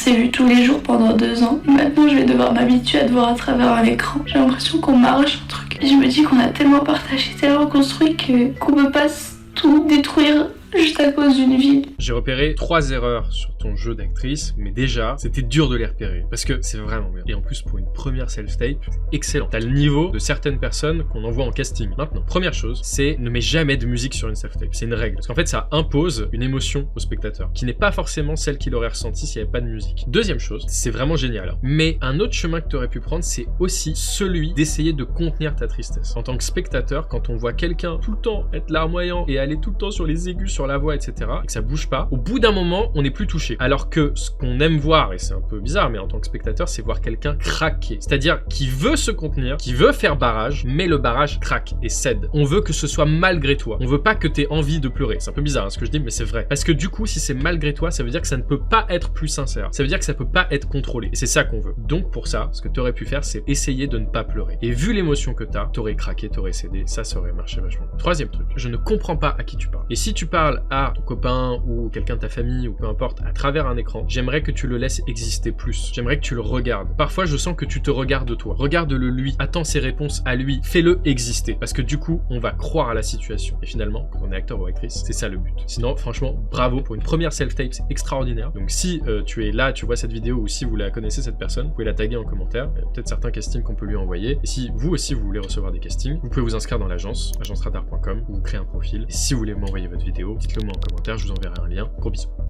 s'est vu tous les jours pendant 2 ans. Et maintenant, je vais devoir m'habituer à te voir à travers un écran. J'ai l'impression qu'on m'arrache un truc. Et je me dis qu'on a tellement partagé, tellement construit qu'on peut pas tout détruire juste à cause d'une ville. J'ai repéré 3 erreurs sur ton jeu d'actrice, mais déjà, c'était dur de les repérer, parce que c'est vraiment bien. Et en plus, pour une première self-tape, c'est excellent. T'as le niveau de certaines personnes qu'on envoie en casting. Maintenant, première chose, c'est ne mets jamais de musique sur une self-tape. C'est une règle. Parce qu'en fait, ça impose une émotion au spectateur, qui n'est pas forcément celle qu'il aurait ressentie s'il n'y avait pas de musique. Deuxième chose, c'est vraiment génial. Mais un autre chemin que tu aurais pu prendre, c'est aussi celui d'essayer de contenir ta tristesse. En tant que spectateur, quand on voit quelqu'un tout le temps être larmoyant et aller tout le temps sur les aigus, sur la voix, etc., et que ça bouge pas, au bout d'un moment, on n'est plus touché. Alors que ce qu'on aime voir, et c'est un peu bizarre, mais en tant que spectateur, c'est voir quelqu'un craquer. C'est-à-dire qui veut se contenir, qui veut faire barrage, mais le barrage craque et cède. On veut que ce soit malgré toi. On veut pas que t'aies envie de pleurer. C'est un peu bizarre hein, ce que je dis, mais c'est vrai. Parce que du coup, si c'est malgré toi, ça veut dire que ça ne peut pas être plus sincère. Ça veut dire que ça peut pas être contrôlé. Et c'est ça qu'on veut. Donc pour ça, ce que tu aurais pu faire, c'est essayer de ne pas pleurer. Et vu l'émotion que t'aurais craqué, t'aurais cédé, ça aurait marché vachement. Troisième truc, je ne comprends pas à qui tu parles. Et si tu parles à ton copain ou quelqu'un de ta famille ou peu importe à travers un écran, j'aimerais que tu le laisses exister plus. J'aimerais que tu le regardes. Parfois, je sens que tu te regardes toi. Regarde-le lui. Attends ses réponses à lui. Fais-le exister. Parce que du coup, on va croire à la situation. Et finalement, quand on est acteur ou actrice, c'est ça le but. Sinon, franchement, bravo pour une première self-tape, c'est extraordinaire. Donc si tu es là, tu vois cette vidéo ou si vous la connaissez cette personne, vous pouvez la taguer en commentaire. Il y a peut-être certains castings qu'on peut lui envoyer. Et si vous aussi vous voulez recevoir des castings, vous pouvez vous inscrire dans l'agence, agencradar.com, ou vous créer un profil. Et si vous voulez m'envoyer votre vidéo, dites-le moi en commentaire, je vous enverrai un lien. Gros bisous.